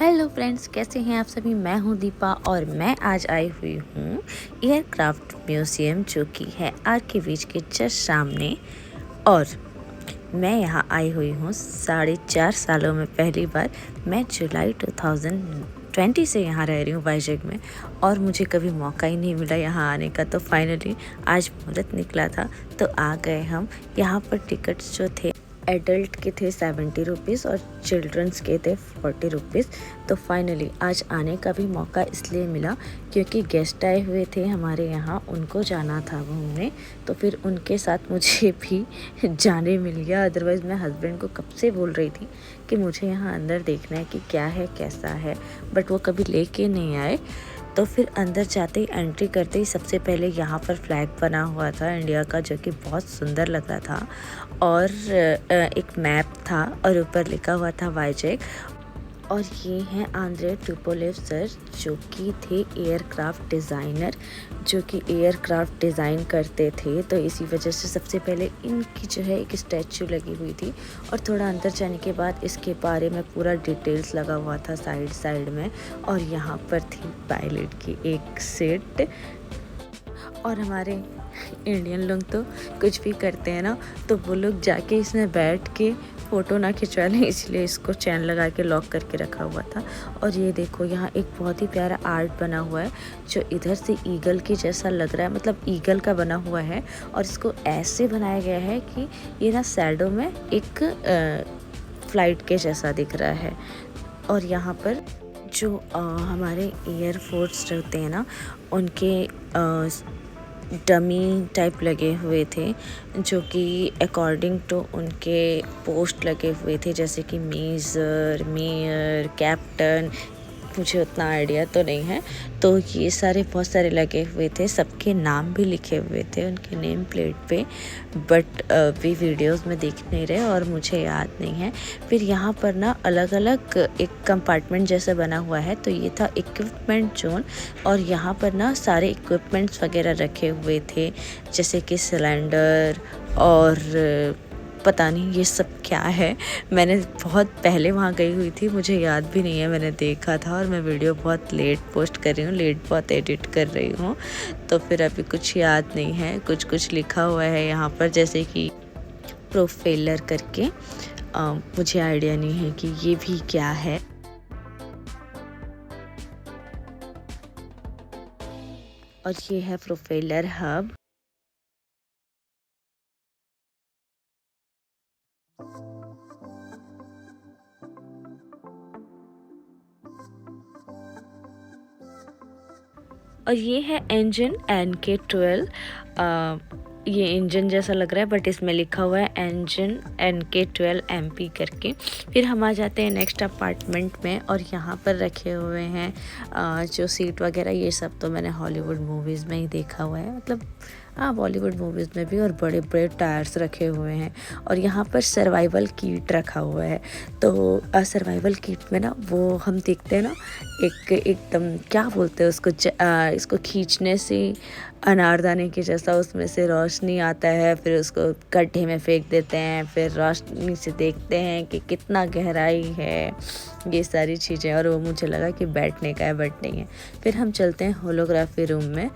Hello friends, कैसे हैं आप सभी। मैं हूं दीपा और मैं आज आई हुई हूं एयरक्राफ्ट म्यूज़ियम, जो कि है आर के बीच के जस्ट सामने। और मैं यहां आई हुई हूं 4.5 सालों में पहली बार। मैं जुलाई 2020 से यहाँ रह रही हूँ वाइजैक में, और मुझे कभी मौका ही नहीं मिला यहाँ आने का। तो फाइनली आज मुहूर्त निकला था तो आ गए हम। यहाँ पर टिकट्स जो थे एडल्ट के थे 70 रुपीज़ और चिल्ड्रंस के थे 40 रुपीज़। तो फाइनली आज आने का भी मौका इसलिए मिला क्योंकि गेस्ट आए हुए थे हमारे यहाँ, उनको जाना था घूमने, तो फिर उनके साथ मुझे भी जाने मिल गया। अदरवाइज़ मैं हस्बैंड को कब से बोल रही थी कि मुझे यहाँ अंदर देखना है कि क्या है कैसा है, बट वो कभी लेके नहीं आए। तो फिर अंदर जाते ही एंट्री करते ही सबसे पहले यहाँ पर फ्लैग बना हुआ था इंडिया का, जो कि बहुत सुंदर लग रहा था। और एक मैप था और ऊपर लिखा हुआ था वाइजैक। और ये हैं आंद्रे टुपोलेव सर, जो कि थे एयरक्राफ्ट डिज़ाइनर, जो कि एयरक्राफ्ट डिज़ाइन करते थे। तो इसी वजह से सबसे पहले इनकी जो है एक स्टैचू लगी हुई थी, और थोड़ा अंदर जाने के बाद इसके बारे में पूरा डिटेल्स लगा हुआ था साइड में। और यहाँ पर थी पायलट की एक सीट। और हमारे इंडियन लोग तो कुछ भी करते हैं ना, तो वो लोग जाके इसमें बैठ के फ़ोटो ना खिंचवा लें, इसलिए इसको चैन लगा के लॉक करके रखा हुआ था। और ये देखो यहाँ एक बहुत ही प्यारा आर्ट बना हुआ है, जो इधर से ईगल के जैसा लग रहा है, मतलब ईगल का बना हुआ है। और इसको ऐसे बनाया गया है कि ये ना शैडो में एक फ्लाइट के जैसा दिख रहा है। और यहाँ पर जो हमारे एयरफोर्स रहते हैं ना, उनके डमी टाइप लगे हुए थे, जो कि अकॉर्डिंग टू उनके पोस्ट लगे हुए थे, जैसे कि मेजर, मेयर, कैप्टन। मुझे उतना आइडिया तो नहीं है। तो ये सारे बहुत सारे लगे हुए थे, सबके नाम भी लिखे हुए थे उनके नेम प्लेट पे, बट वे वीडियोस में देख नहीं रहे और मुझे याद नहीं है। फिर यहाँ पर ना अलग अलग एक कंपार्टमेंट जैसा बना हुआ है, तो ये था इक्विपमेंट जोन। और यहाँ पर ना सारे इक्विपमेंट्स वगैरह रखे हुए थे, जैसे कि सिलेंडर और पता नहीं ये सब क्या है। मैंने बहुत पहले वहाँ गई हुई थी, मुझे याद भी नहीं है मैंने देखा था। और मैं वीडियो बहुत लेट पोस्ट कर रही हूँ, लेट बहुत एडिट कर रही हूँ, तो फिर अभी कुछ याद नहीं है। कुछ लिखा हुआ है यहाँ पर, जैसे कि प्रोपेलर करके। मुझे आइडिया नहीं है कि ये भी क्या है। और ये है प्रोपेलर हब। और ये है इंजन NK-12। ये इंजन जैसा लग रहा है, बट इसमें लिखा हुआ है इंजन NK-12 MP करके। फिर हम आ जाते हैं नेक्स्ट अपार्टमेंट में, और यहाँ पर रखे हुए हैं जो सीट वगैरह। ये सब तो मैंने हॉलीवुड मूवीज़ में ही देखा हुआ है, मतलब हाँ बॉलीवुड मूवीज़ में भी। और बड़े बड़े टायर्स रखे हुए हैं, और यहाँ पर सर्वाइवल किट रखा हुआ है। तो सर्वाइवल किट में ना वो हम देखते हैं ना, एकदम क्या बोलते हैं उसको, इसको खींचने से अनारदाने के जैसा उसमें से रोशनी आता है, फिर उसको गड्ढे में फेंक देते हैं, फिर रोशनी से देखते हैं कि कितना गहराई है, ये सारी चीज़ें। और वो मुझे लगा कि बैठने का है, बट नहीं है। फिर हम चलते हैं होलोग्राफी रूम में,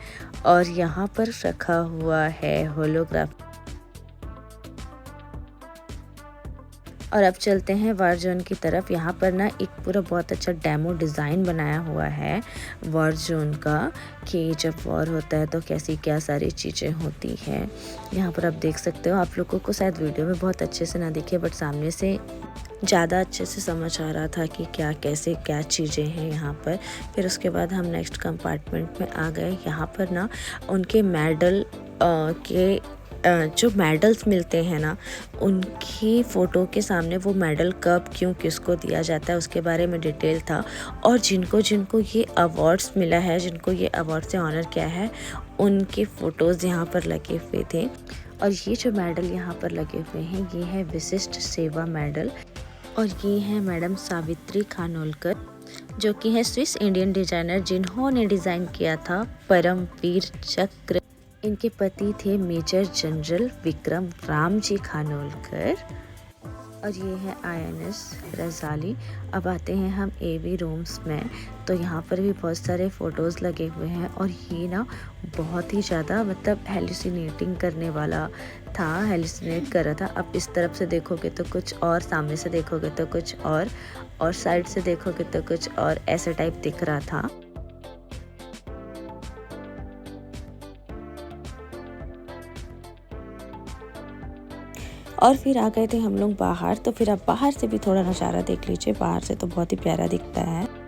और यहाँ पर रखा हुआ है होलोग्राफी। और अब चलते हैं वार जोन की तरफ। यहाँ पर ना एक पूरा बहुत अच्छा डेमो डिज़ाइन बनाया हुआ है वार जोन का, कि जब वॉर होता है तो कैसी क्या सारी चीज़ें होती हैं। यहाँ पर आप देख सकते हो। आप लोगों को शायद वीडियो में बहुत अच्छे से ना दिखे, बट सामने से ज़्यादा अच्छे से समझ आ रहा था कि क्या कैसे क्या चीज़ें हैं यहाँ पर। फिर उसके बाद हम नेक्स्ट कंपार्टमेंट में आ गए। यहाँ पर ना उनके मेडल के जो मेडल्स मिलते हैं ना, उनकी फ़ोटो के सामने वो मेडल कब क्यों किसको दिया जाता है उसके बारे में डिटेल था। और जिनको जिनको ये अवार्ड्स मिला है, जिनको ये अवार्ड से ऑनर किया है, उनके फ़ोटोज़ यहाँ पर लगे हुए थे। और ये जो मेडल यहाँ पर लगे हुए हैं, ये है विशिष्ट सेवा मेडल। और ये है मैडम सावित्री खानोलकर, जो कि है स्विस इंडियन डिज़ाइनर, जिन्होंने डिज़ाइन किया था परमवीर चक्र। इनके पति थे मेजर जनरल विक्रम रामजी खानोलकर। और ये है INS रज़ाली। अब आते हैं हम AB रूम्स में, तो यहाँ पर भी बहुत सारे फ़ोटोज़ लगे हुए हैं और ये ना बहुत ही ज़्यादा मतलब हेलुसिनेटिंग करने वाला था, हेलुसिनेट कर रहा था। अब इस तरफ से देखोगे तो कुछ और, सामने से देखोगे तो कुछ और साइड से देखोगे तो कुछ और, ऐसे टाइप दिख रहा था। और फिर आ गए थे हम लोग बाहर, तो फिर आप बाहर से भी थोड़ा नज़ारा देख लीजिए। बाहर से तो बहुत ही प्यारा दिखता है।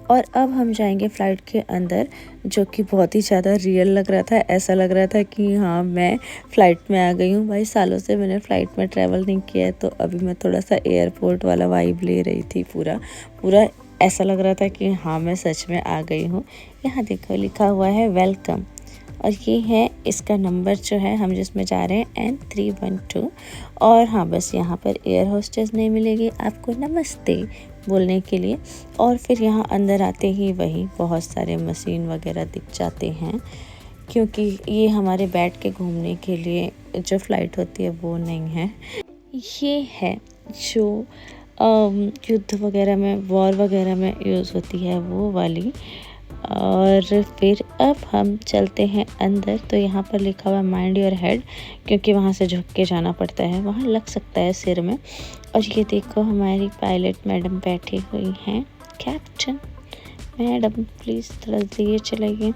और अब हम जाएंगे फ़्लाइट के अंदर, जो कि बहुत ही ज़्यादा रियल लग रहा था। ऐसा लग रहा था कि हाँ, मैं फ़्लाइट में आ गई हूँ। भाई सालों से मैंने फ़्लाइट में ट्रैवल नहीं किया है, तो अभी मैं थोड़ा सा एयरपोर्ट वाला वाइब ले रही थी। पूरा ऐसा लग रहा था कि हाँ, मैं सच में आ गई हूँ। यहाँ देखो लिखा हुआ है वेलकम, और ये है इसका नंबर जो है हम जिसमें जा रहे हैं N312। और हाँ, बस यहाँ पर एयर होस्टेस नहीं मिलेगी आपको नमस्ते बोलने के लिए। और फिर यहाँ अंदर आते ही वही बहुत सारे मशीन वगैरह दिख जाते हैं, क्योंकि ये हमारे बैठ के घूमने के लिए जो फ़्लाइट होती है वो नहीं है। ये है जो युद्ध वगैरह में, वॉर वगैरह में यूज़ होती है वो वाली। और फिर अब हम चलते हैं अंदर, तो यहाँ पर लिखा हुआ है माइंड योर हेड, क्योंकि वहाँ से झुक के जाना पड़ता है, वहाँ लग सकता है सिर में। और ये देखो हमारी पायलट मैडम बैठी हुई हैं। कैप्टन मैडम प्लीज़ थोड़ा धीरे चलाइए।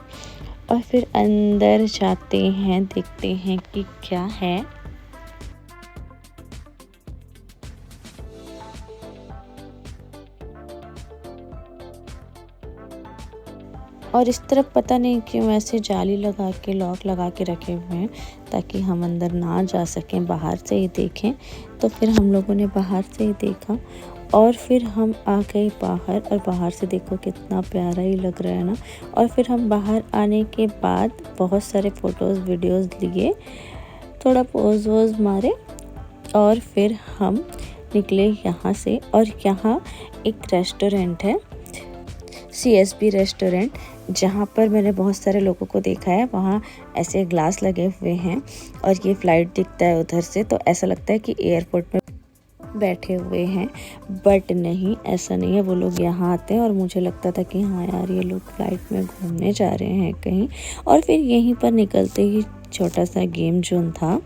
और फिर अंदर जाते हैं, देखते हैं कि क्या है। और इस तरफ पता नहीं क्यों ऐसे जाली लगा के, लॉक लगा के रखे हुए हैं, ताकि हम अंदर ना जा सकें, बाहर से ही देखें। तो फिर हम लोगों ने बाहर से ही देखा, और फिर हम आ गए बाहर। और बाहर से देखो कितना प्यारा ही लग रहा है ना। और फिर हम बाहर आने के बाद बहुत सारे फ़ोटोज़ वीडियोज़ लिए, थोड़ा पोज वोज मारे, और फिर हम निकले यहाँ से। और यहाँ एक रेस्टोरेंट है, CSB रेस्टोरेंट, जहाँ पर मैंने बहुत सारे लोगों को देखा है। वहाँ ऐसे ग्लास लगे हुए हैं और ये फ़्लाइट दिखता है उधर से, तो ऐसा लगता है कि एयरपोर्ट में बैठे हुए हैं। बट नहीं, ऐसा नहीं है। वो लोग यहाँ आते हैं और मुझे लगता था कि हाँ यार, ये लोग फ़्लाइट में घूमने जा रहे हैं कहीं। और फिर यहीं पर निकलते ही छोटा सा गेम जोन था।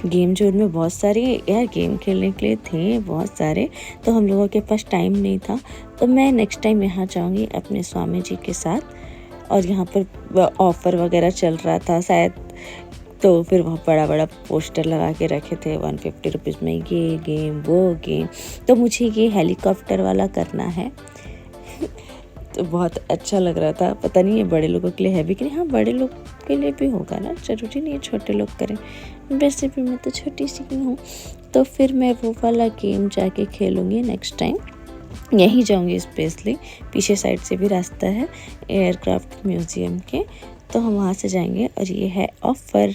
गेम जोन में बहुत सारे यार गेम खेलने के लिए थे, बहुत सारे, तो हम लोगों के पास टाइम नहीं था। तो मैं नेक्स्ट टाइम यहाँ जाऊँगी अपने स्वामी जी के साथ। और यहाँ पर ऑफ़र वगैरह चल रहा था शायद, तो फिर वहाँ बड़ा बड़ा पोस्टर लगा के रखे थे 150 रुपीज़ में, ये गेम वो गेम। तो मुझे ये हेलीकॉप्टर वाला करना है। तो बहुत अच्छा लग रहा था। पता नहीं ये बड़े लोगों के लिए है भी कि नहीं। हाँ, बड़े लोग के लिए भी होगा ना, ज़रूरी नहीं है छोटे लोग करें। वैसे भी मैं तो छोटी सी हूँ, तो फिर मैं वो वाला गेम जाके खेलूँगी नेक्स्ट टाइम। यहीं जाऊँगी स्पेशली, पीछे साइड से भी रास्ता है एयरक्राफ्ट म्यूज़ियम के, तो हम वहाँ से जाएंगे। और ये है ऑफ़र।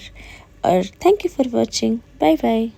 और thank you for watching, bye bye.